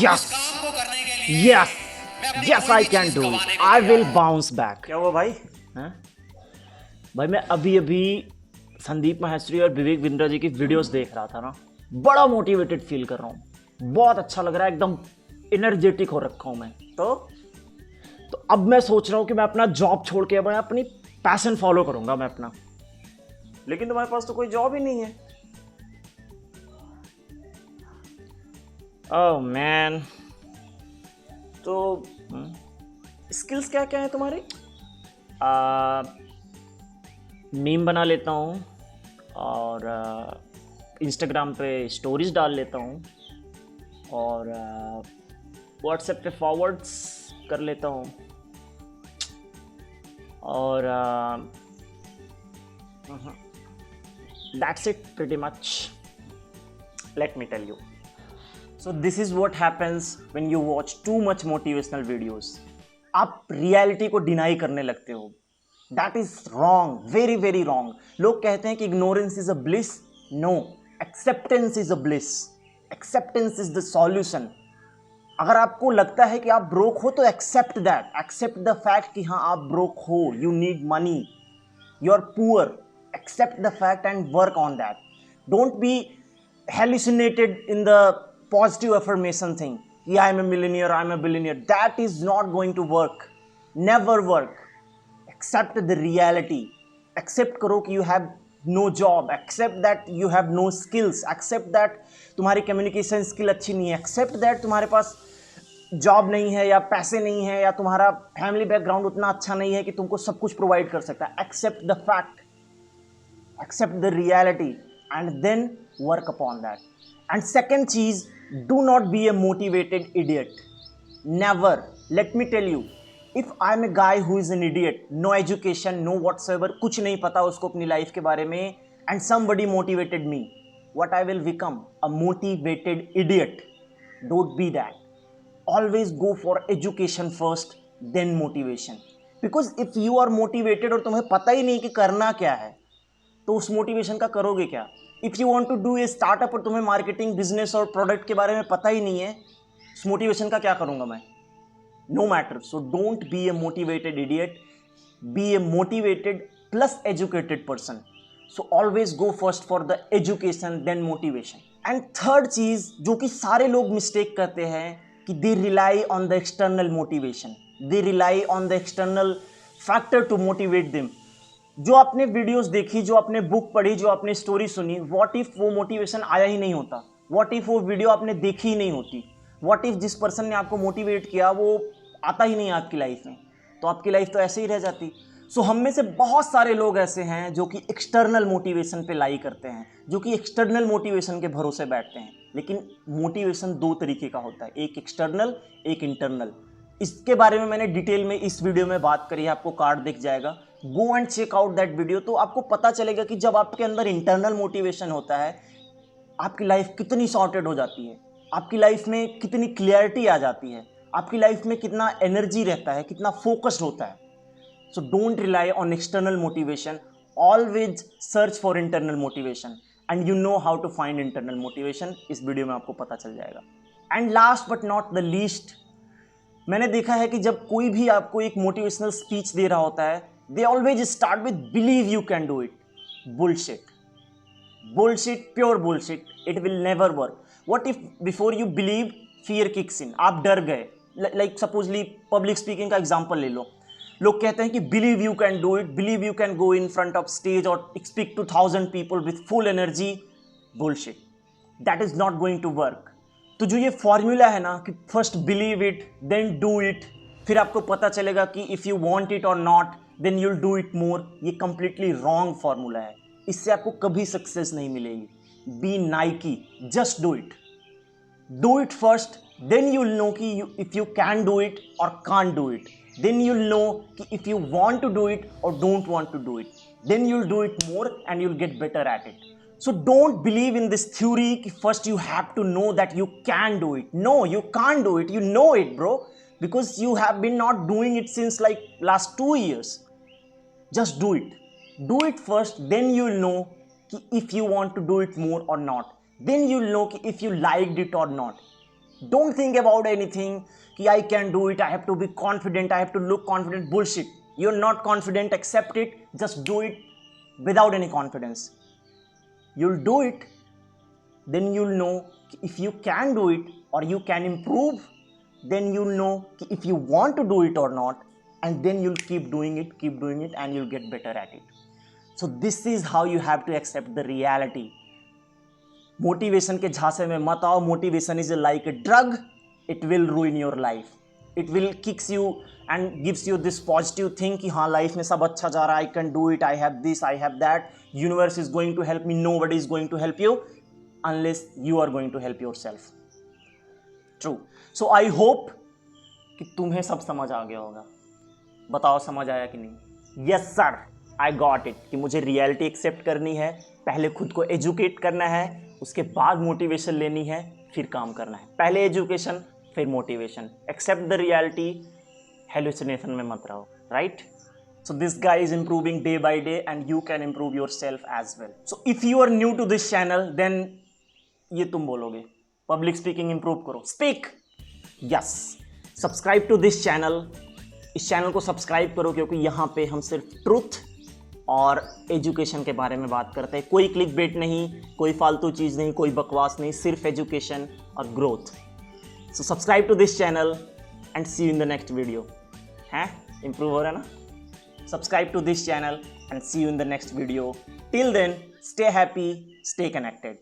Yes yes yes I can do it, I will bounce back. क्या हुआ भाई? भाई मैं अभी अभी संदीप माहेश्वरी और विवेक बिंद्रा जी की वीडियोस देख रहा था ना, बड़ा मोटिवेटेड फील कर रहा हूँ, बहुत अच्छा लग रहा है, एकदम एनर्जेटिक हो रखा हूँ मैं। तो अब मैं सोच रहा हूँ कि मैं अपना जॉब छोड़ के मैं अपनी पैशन फॉलो करूंगा मैं अपना। लेकिन तुम्हारे पास तो कोई जॉब ही नहीं है। Oh man. तो स्किल्स क्या क्या है तुम्हारी? मीम बना लेता हूँ और इंस्टाग्राम पे स्टोरीज डाल लेता हूँ और व्हाट्सएप पे फॉरवर्ड्स कर लेता हूँ और that's it pretty much. Let me tell you, so this is what happens when you watch too much motivational videos. आप रियलिटी को डिनाई करने लगते हो। That is wrong, very very wrong. लोग कहते हैं कि ignorance is a bliss. No, acceptance is a bliss. Acceptance is the solution. अगर आपको लगता है कि आप ब्रोक हो तो accept that, accept the fact कि हाँ आप ब्रोक हो, you need money, you are poor. Accept the fact and work on that. Don't be hallucinated in the positive affirmation thing. Yeah, I'm a millionaire, I'm a billionaire. That is not going to work. Never work. Accept the reality. Accept करो कि you have no job. Accept that you have no skills. Accept that तुम्हारी communication skill अच्छी नहीं है. Accept that तुम्हारे पास job नहीं है या पैसे नहीं है या तुम्हारा फैमिली बैकग्राउंड उतना अच्छा नहीं है कि तुमको सब कुछ प्रोवाइड कर सकता है. Accept the fact. Accept the reality and then work upon that. And second cheese, do not be a motivated idiot. Never. Let me tell you, if I'm a guy who is an idiot, no education, no whatsoever, कुछ नहीं पता उसको अपनी life के बारे में, and somebody motivated me, what I will become? A motivated idiot. Don't be that. Always go for education first, then motivation. Because if you are motivated और तुम्हें पता ही नहीं कि करना क्या है, तो उस मोटिवेशन का करोगे क्या? If you want to do a startup और तुम्हें मार्केटिंग, बिजनेस और प्रोडक्ट के बारे में पता ही नहीं है, उस मोटिवेशन का क्या करूंगा मैं? No matter. So don't be a motivated idiot, be a motivated plus educated person. So always go first for the education then motivation. And third चीज जो कि सारे लोग मिस्टेक करते हैं कि they rely on the external motivation, they rely on the external factor to motivate them. जो आपने वीडियोस देखी, जो आपने बुक पढ़ी, जो आपने स्टोरी सुनी, व्हाट इफ वो मोटिवेशन आया ही नहीं होता? व्हाट इफ वो वीडियो आपने देखी ही नहीं होती? व्हाट इफ जिस पर्सन ने आपको मोटिवेट किया वो आता ही नहीं आपकी लाइफ में? तो आपकी लाइफ तो ऐसे ही रह जाती. सो हम में से बहुत सारे लोग ऐसे हैं जो कि एक्सटर्नल मोटिवेशन पे लाई करते हैं, जो कि एक्सटर्नल मोटिवेशन के भरोसे बैठते हैं. लेकिन मोटिवेशन दो तरीके का होता है, एक एक्सटर्नल, एक इंटरनल. इसके बारे में मैंने डिटेल में इस वीडियो में बात करी है, आपको कार्ड दिख जाएगा. Go and check out that video. तो आपको पता चलेगा कि जब आपके अंदर इंटरनल मोटिवेशन होता है, आपकी लाइफ कितनी सॉर्टेड हो जाती है, आपकी लाइफ में कितनी क्लियरिटी आ जाती है, आपकी लाइफ में कितना एनर्जी रहता है, कितना फोकस्ड होता है. So don't rely on external motivation, always search for internal motivation and you know how to find internal motivation. इस वीडियो में आपको पता चल जाएगा. And last but not the least, मैंने देखा है कि जब कोई भी आपको एक मोटिवेशनल स्पीच दे रहा होता है, they always start with believe you can do it. Bullshit, bullshit, pure bullshit. It will never work. What if before you believe fear kicks in? आप डर गए. लाइक सपोजली पब्लिक स्पीकिंग का example ले लो. लोग कहते हैं कि believe you can do it, believe you can go in front of stage और speak to 1000 people with full energy. Bullshit. That is not going to work. तो जो ये फॉर्मूला है ना कि first believe it then do it, फिर आपको पता चलेगा कि इफ़ यू वांट इट और not then you'll do it more, ये कंप्लीटली रॉन्ग फॉर्मूला है. इससे आपको कभी सक्सेस नहीं मिलेगी. Be Nike, just do it. Do it first, then you'll know कि if you can do it और can't do it. Then you'll know कि if you want to do it और don't want to do it. Then you'll do it more and you'll get better at it. So don't believe in this theory कि first you have to know that you can do it. No, you can't do it. You know it, bro, because you have been not doing it since like last 2 years. Just do it. Do it first, then you'll know कि if you want to do it more or not. Then you'll know कि if you liked it or not. Don't think about anything कि I can do it, I have to be confident, I have to look confident. Bullshit. You're not confident, accept it. Just do it without any confidence. You'll do it, then you'll know if you can do it or you can improve. Then you'll know if you want to do it or not, and then you'll keep doing it, and you'll get better at it. So this is how you have to accept the reality. Motivation के झांसे में मत आओ. Motivation is like a drug. It will ruin your life. It will kicks you and gives you this positive thing कि हाँ life में सब अच्छा जा रहा है, I can do it, I have this, I have that, universe is going to help me. Nobody is going to help you unless you are going to help yourself. True. So I hope कि तुम्हें सब समझ आ गया होगा. बताओ समझ आया कि नहीं? Yes sir, I got it. कि मुझे रियलिटी एक्सेप्ट करनी है, पहले खुद को एजुकेट करना है, उसके बाद मोटिवेशन लेनी है, फिर काम करना है. पहले एजुकेशन फिर motivation. Accept the reality, hallucination में मत रहो. Right? So this guy is improving day by day and you can improve yourself as well. So if you are new to this channel, then ये तुम बोलोगे public speaking improve करो. Speak. Yes. Subscribe to this channel. इस channel को subscribe करो क्योंकि यहाँ पे हम सिर्फ ट्रुथ और एजुकेशन के बारे में बात करते हैं. कोई क्लिक बेट नहीं, कोई फालतू चीज़ नहीं, कोई बकवास नहीं, सिर्फ एजुकेशन और growth. So subscribe to this channel and see you in the next video. हैं? इंप्रूव हो रहा है ना? Subscribe to this channel and see you in the next video. Till then, stay happy, stay connected.